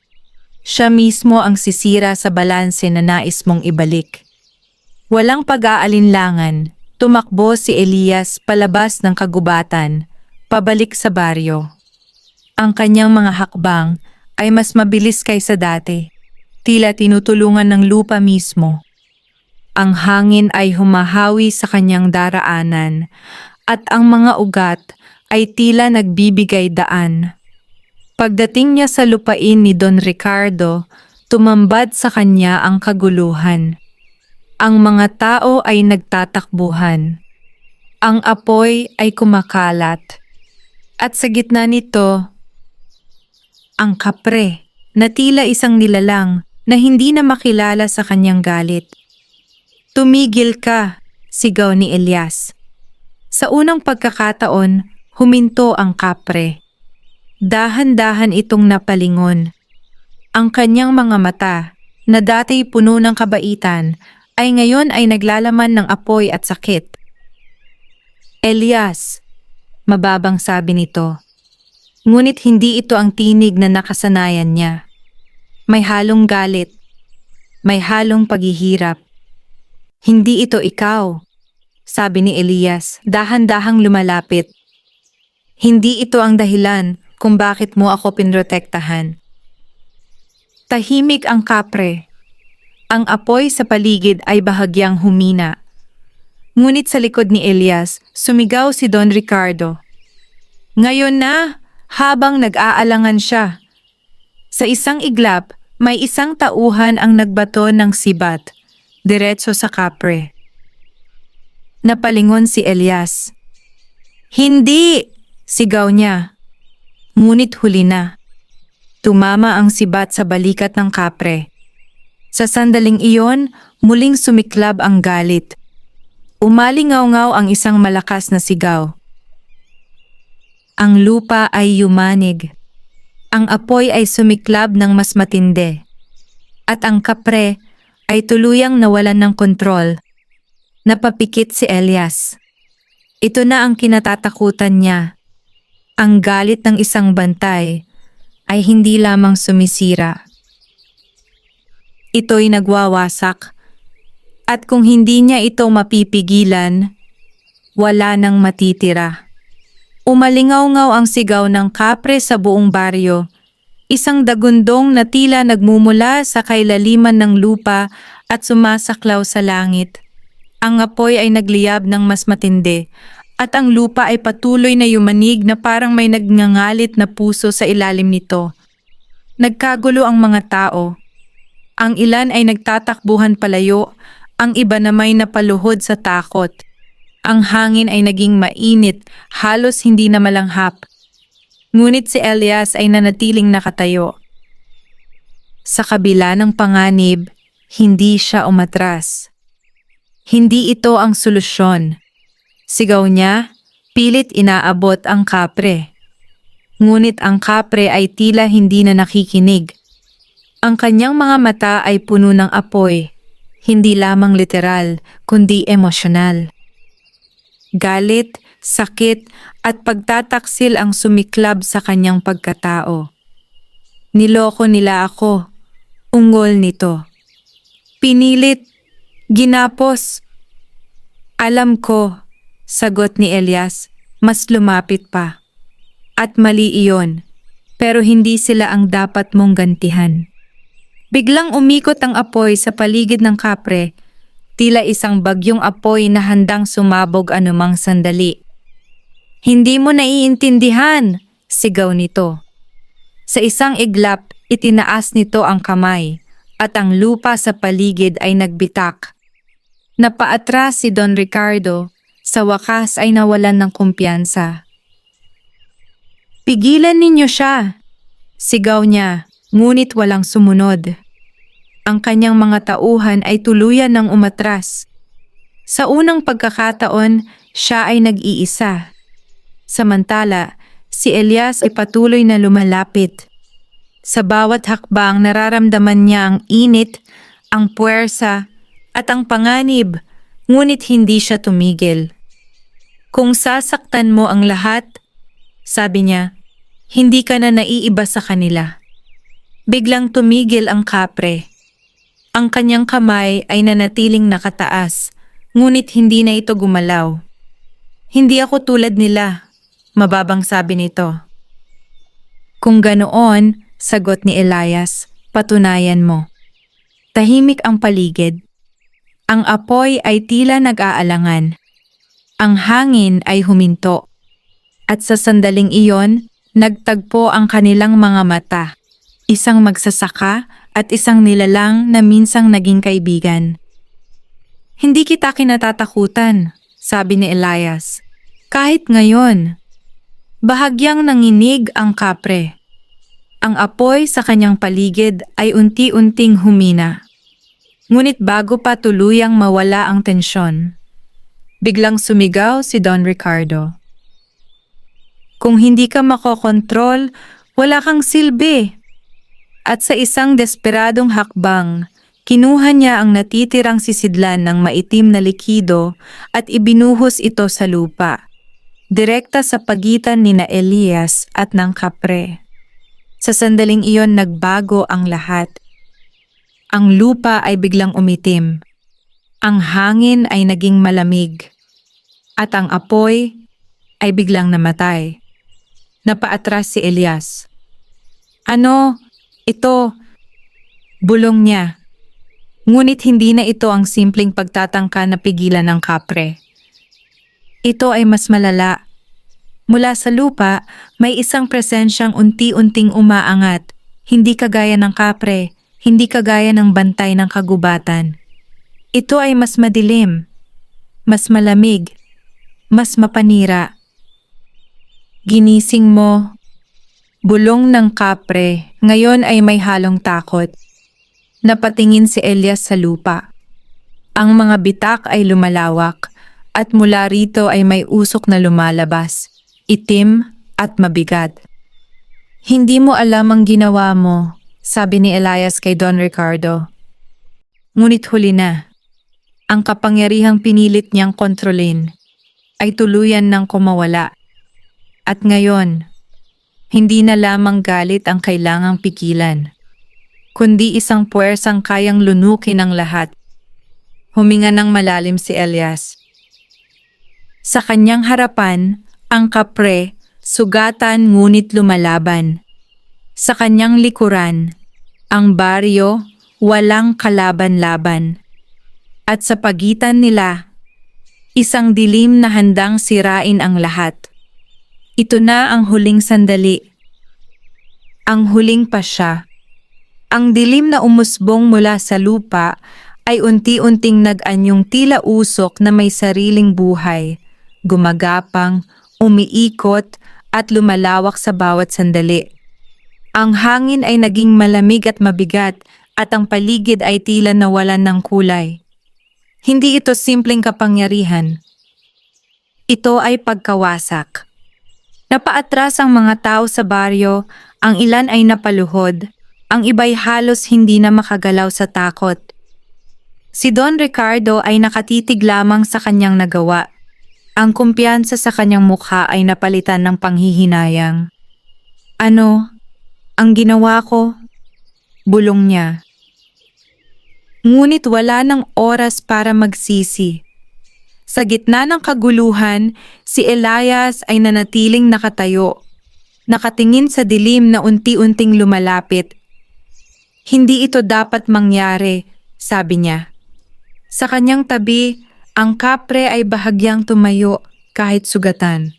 Siya mismo ang sisira sa balanse na nais mong ibalik. Walang pag-aalinlangan, tumakbo si Elias palabas ng kagubatan, pabalik sa baryo. Ang kanyang mga hakbang ay mas mabilis kaysa dati, tila tinutulungan ng lupa mismo. Ang hangin ay humahawi sa kanyang daraanan at ang mga ugat ay tila nagbibigay daan. Pagdating niya sa lupain ni Don Ricardo, tumambad sa kanya ang kaguluhan. Ang mga tao ay nagtatakbuhan. Ang apoy ay kumakalat. At sa gitna nito, ang kapre na tila isang nilalang na hindi na makilala sa kanyang galit. Tumigil ka, sigaw ni Elias. Sa unang pagkakataon, huminto ang kapre. Dahan-dahan itong napalingon. Ang kanyang mga mata, na dati puno ng kabaitan, ay ngayon ay naglalaman ng apoy at sakit. Elias, mababang sabi nito. Ngunit hindi ito ang tinig na nakasanayan niya. May halong galit. May halong paghihirap. Hindi ito ikaw, sabi ni Elias, dahan-dahang lumalapit. Hindi ito ang dahilan kung bakit mo ako pinrotektahan. Tahimik ang kapre. Ang apoy sa paligid ay bahagyang humina. Ngunit sa likod ni Elias, sumigaw si Don Ricardo. Ngayon na, habang nag-aalangan siya. Sa isang iglap, may isang tauhan ang nagbato ng sibat, diretso sa kapre. Napalingon si Elias. Hindi! Sigaw niya. Ngunit huli na. Tumama ang sibat sa balikat ng kapre. Sa sandaling iyon, muling sumiklab ang galit. Umalingaw-ngaw ang isang malakas na sigaw. Ang lupa ay yumanig. Ang apoy ay sumiklab ng mas matindi. At ang kapre ay tuluyang nawalan ng kontrol. Napapikit si Elias. Ito na ang kinatatakutan niya. Ang galit ng isang bantay ay hindi lamang sumisira. Ito'y nagwawasak. At kung hindi niya ito mapipigilan, wala nang matitira. Umalingaw-ngaw ang sigaw ng kapre sa buong baryo. Isang dagundong na tila nagmumula sa kailaliman ng lupa at sumasaklaw sa langit. Ang apoy ay nagliyab ng mas matindi at ang lupa ay patuloy na yumanig na parang may nagngangalit na puso sa ilalim nito. Nagkagulo ang mga tao. Ang ilan ay nagtatakbuhan palayo, ang iba na may napaluhod sa takot. Ang hangin ay naging mainit, halos hindi na malanghap. Ngunit si Elias ay nanatiling nakatayo. Sa kabila ng panganib, hindi siya umatras. Hindi ito ang solusyon. Sigaw niya, pilit inaabot ang kapre. Ngunit ang kapre ay tila hindi na nakikinig. Ang kanyang mga mata ay puno ng apoy, hindi lamang literal, kundi emosyonal. Galit, sakit, at pagtataksil ang sumiklab sa kanyang pagkatao. Niloko nila ako, ungol nito. Pinilit, ginapos. Alam ko, sagot ni Elias, mas lumapit pa. At mali iyon, pero hindi sila ang dapat mong gantihan. Biglang umikot ang apoy sa paligid ng kapre, tila isang bagyong apoy na handang sumabog anumang sandali. Hindi mo naiintindihan, sigaw nito. Sa isang iglap, itinaas nito ang kamay, at ang lupa sa paligid ay nagbitak. Napaatras si Don Ricardo, sa wakas ay nawalan ng kumpiyansa. Pigilan ninyo siya, sigaw niya, ngunit walang sumunod. Ang kanyang mga tauhan ay tuluyan ng umatras. Sa unang pagkakataon, siya ay nag-iisa. Samantala, si Elias ay patuloy na lumalapit. Sa bawat hakbang nararamdaman niya ang init, ang puwersa, at ang panganib, ngunit hindi siya tumigil. Kung sasaktan mo ang lahat, sabi niya, hindi ka na naiiba sa kanila. Biglang tumigil ang kapre. Ang kanyang kamay ay nanatiling nakataas, ngunit hindi na ito gumalaw. Hindi ako tulad nila, mababang sabi nito. Kung ganoon, sagot ni Elias, patunayan mo. Tahimik ang paligid. Ang apoy ay tila nag-aalangan. Ang hangin ay huminto. At sa sandaling iyon, nagtagpo ang kanilang mga mata. Isang magsasaka at isang nilalang na minsang naging kaibigan. Hindi kita kinatatakutan, sabi ni Elias. Kahit ngayon. Bahagyang nanginig ang kapre. Ang apoy sa kanyang paligid ay unti-unting humina. Ngunit bago pa tuluyang mawala ang tensyon, biglang sumigaw si Don Ricardo. Kung hindi ka makokontrol, wala kang silbi. At sa isang desperadong hakbang, kinuha niya ang natitirang sisidlan ng maitim na likido at ibinuhos ito sa lupa, direkta sa pagitan ni na Elias at ng kapre. Sa sandaling iyon nagbago ang lahat. Ang lupa ay biglang umitim. Ang hangin ay naging malamig. At ang apoy ay biglang namatay. Napaatras si Elias. Ano? Ito, bulong niya. Ngunit hindi na ito ang simpleng pagtatangka na pigilan ng kapre. Ito ay mas malala. Mula sa lupa, may isang presensyang unti-unting umaangat, hindi kagaya ng kapre, hindi kagaya ng bantay ng kagubatan. Ito ay mas madilim, mas malamig, mas mapanira. Ginising mo. Bulong ng kapre, ngayon ay may halong takot. Napatingin si Elias sa lupa. Ang mga bitak ay lumalawak at mula rito ay may usok na lumalabas, itim at mabigat. Hindi mo alam ang ginawa mo, sabi ni Elias kay Don Ricardo. Ngunit huli na. Ang kapangyarihang pinilit niyang kontrolin ay tuluyan ng kumawala. At ngayon, Hindi na lamang galit ang kailangang pigilan, kundi isang puwersang kayang lunukin ang lahat. Huminga ng malalim si Elias. Sa kanyang harapan, ang kapre, sugatan ngunit lumalaban. Sa kanyang likuran, ang baryo, walang kalaban-laban. At sa pagitan nila, isang dilim na handang sirain ang lahat. Ito na ang huling sandali. Ang huling pasya. Ang dilim na umusbong mula sa lupa ay unti-unting nag-anyong tila usok na may sariling buhay, gumagapang, umiikot at lumalawak sa bawat sandali. Ang hangin ay naging malamig at mabigat at ang paligid ay tila nawalan ng kulay. Hindi ito simpleng kapangyarihan. Ito ay pagkawasak. Napaatras ang mga tao sa baryo, ang ilan ay napaluhod, ang iba'y halos hindi na makagalaw sa takot. Si Don Ricardo ay nakatitig lamang sa kanyang nagawa. Ang kumpiyansa sa kanyang mukha ay napalitan ng panghihinayang. Ano? Ang ginawa ko? Bulong niya. Ngunit wala ng oras para magsisi. Sa gitna ng kaguluhan, si Elias ay nanatiling nakatayo, nakatingin sa dilim na unti-unting lumalapit. Hindi ito dapat mangyari, sabi niya. Sa kanyang tabi, ang kapre ay bahagyang tumayo kahit sugatan.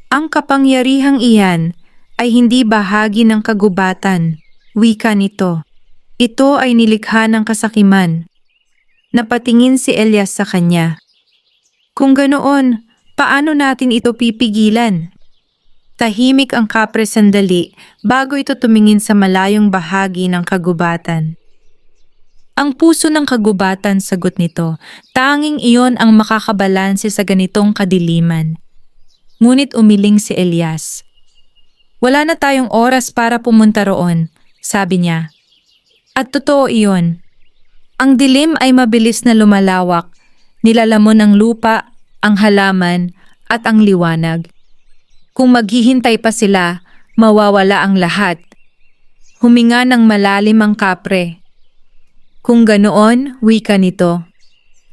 Ang kapangyarihang iyan ay hindi bahagi ng kagubatan, wika nito. Ito ay nilikha ng kasakiman. Napatingin si Elias sa kanya. Kung ganoon, paano natin ito pipigilan? Tahimik ang kapre sandali bago ito tumingin sa malayong bahagi ng kagubatan. Ang puso ng kagubatan, sagot nito, tanging iyon ang makakabalanse sa ganitong kadiliman. Ngunit umiling si Elias. Wala na tayong oras para pumunta roon, sabi niya. At totoo iyon. Ang dilim ay mabilis na lumalawak, nilalamon ang lupa, ang halaman, at ang liwanag. Kung maghihintay pa sila, mawawala ang lahat. Huminga ng malalim ang kapre. Kung ganoon, wika nito,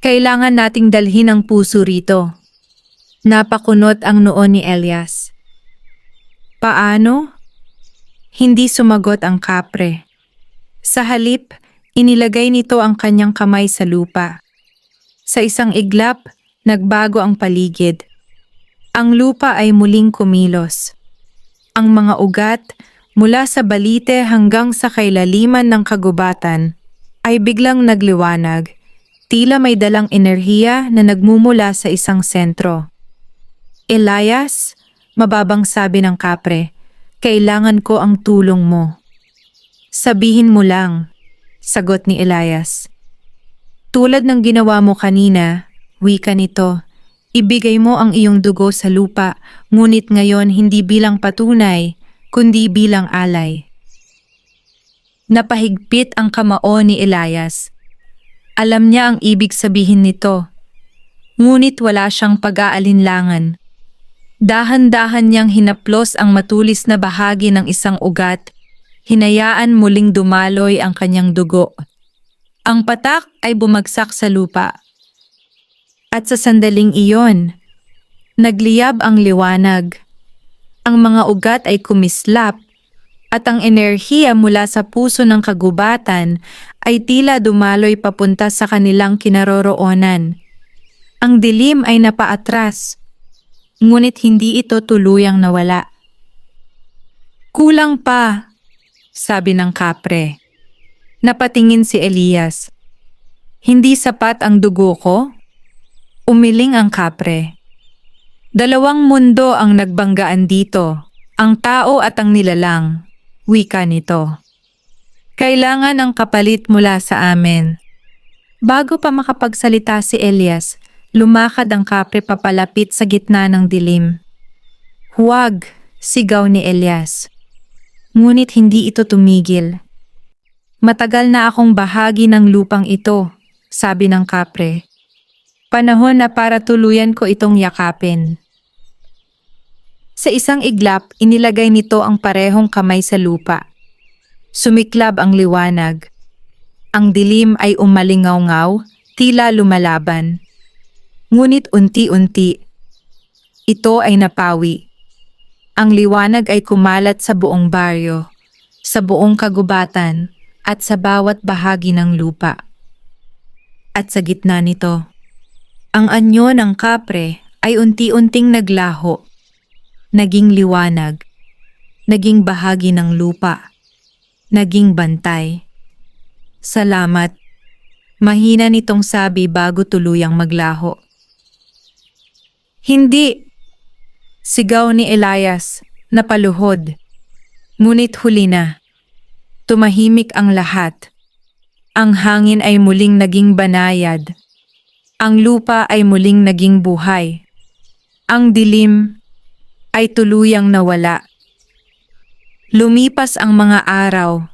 kailangan nating dalhin ang puso rito. Napakunot ang noo ni Elias. Paano? Hindi sumagot ang kapre. Sa halip, inilagay nito ang kanyang kamay sa lupa. Sa isang iglap, nagbago ang paligid. Ang lupa ay muling kumilos. Ang mga ugat, mula sa balite hanggang sa kailaliman ng kagubatan, ay biglang nagliwanag, tila may dalang enerhiya na nagmumula sa isang sentro. Elias, mababang sabi ng kapre, kailangan ko ang tulong mo. Sabihin mo lang, sagot ni Elias. Tulad ng ginawa mo kanina, wika nito, ibigay mo ang iyong dugo sa lupa, ngunit ngayon hindi bilang patunay, kundi bilang alay. Napahigpit ang kamao ni Elias. Alam niya ang ibig sabihin nito, ngunit wala siyang pag-aalinlangan. Dahan-dahan niyang hinaplos ang matulis na bahagi ng isang ugat, hinayaan muling dumaloy ang kanyang dugo. Ang patak ay bumagsak sa lupa. At sa sandaling iyon, nagliyab ang liwanag. Ang mga ugat ay kumislap at ang enerhiya mula sa puso ng kagubatan ay tila dumaloy papunta sa kanilang kinaroroonan. Ang dilim ay napaatras, ngunit hindi ito tuluyang nawala. Kulang pa, sabi ng kapre. Napatingin si Elias. Hindi sapat ang dugo ko? Umiling ang kapre. Dalawang mundo ang nagbanggaan dito, ang tao at ang nilalang, wika nito. Kailangan ang kapalit mula sa amin. Bago pa makapagsalita si Elias, lumakad ang kapre papalapit sa gitna ng dilim. Huwag, sigaw ni Elias. Ngunit hindi ito tumigil. Matagal na akong bahagi ng lupang ito, sabi ng kapre. Panahon na para tuluyan ko itong yakapin. Sa isang iglap, inilagay nito ang parehong kamay sa lupa. Sumiklab ang liwanag. Ang dilim ay umalingaw-ngaw, tila lumalaban. Ngunit unti-unti, ito ay napawi. Ang liwanag ay kumalat sa buong baryo, sa buong kagubatan, at sa bawat bahagi ng lupa. At sa gitna nito, ang anyo ng kapre ay unti-unting naglaho, naging liwanag, naging bahagi ng lupa, naging bantay. Salamat. Mahina nitong sabi bago tuluyang maglaho. Hindi! Sigaw ni Elias, napaluhod. Ngunit huli na. Tumahimik ang lahat. Ang hangin ay muling naging banayad. Ang lupa ay muling naging buhay. Ang dilim ay tuluyang nawala. Lumipas ang mga araw.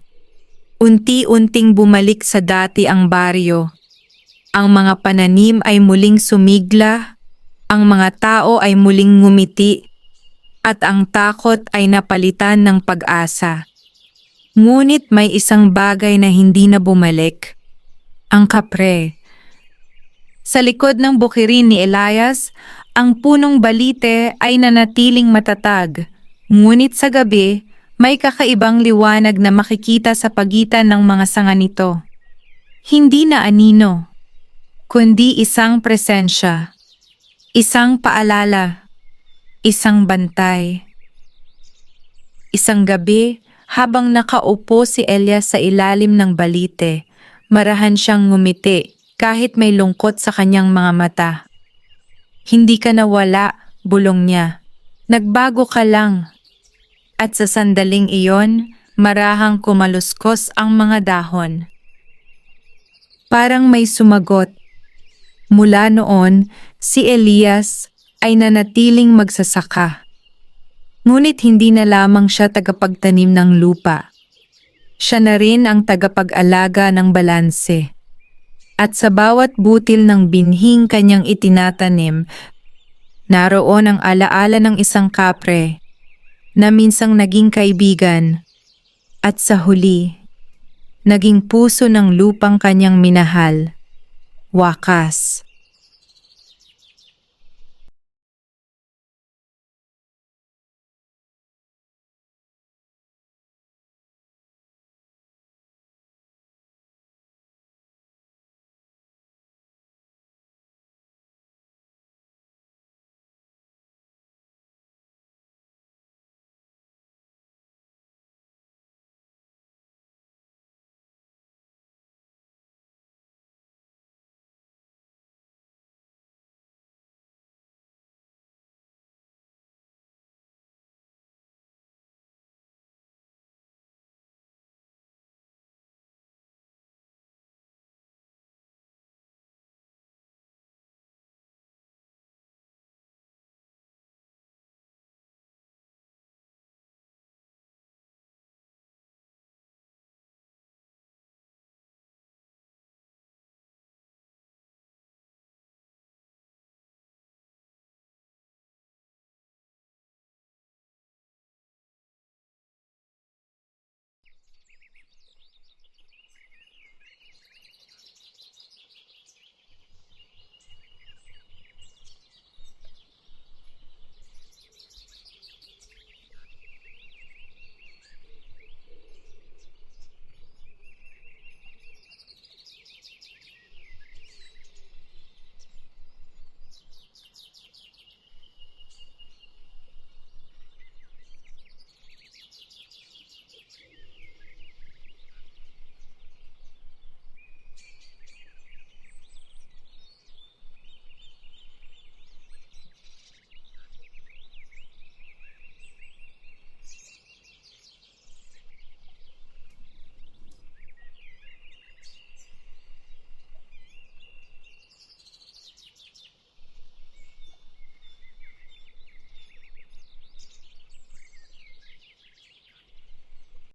Unti-unting bumalik sa dati ang baryo. Ang mga pananim ay muling sumigla. Ang mga tao ay muling ngumiti. At ang takot ay napalitan ng pag-asa. Ngunit may isang bagay na hindi na bumalik. Ang kapre. Sa likod ng bukirin ni Elias, ang punong balite ay nanatiling matatag. Ngunit sa gabi, may kakaibang liwanag na makikita sa pagitan ng mga sanga nito. Hindi na anino, kundi isang presensya. Isang paalala. Isang bantay. Isang gabi, habang nakaupo si Elias sa ilalim ng balite, marahan siyang ngumiti kahit may lungkot sa kanyang mga mata. Hindi ka nawala, bulong niya. Nagbago ka lang. At sa sandaling iyon, marahang kumaluskos ang mga dahon. Parang may sumagot. Mula noon, si Elias ay nanatiling magsasaka. Ngunit hindi na lamang siya tagapagtanim ng lupa. Siya na rin ang tagapag-alaga ng balanse. At sa bawat butil ng binhing kanyang itinatanim, naroon ang alaala ng isang kapre na minsang naging kaibigan at sa huli, naging puso ng lupang kanyang minahal. Wakas.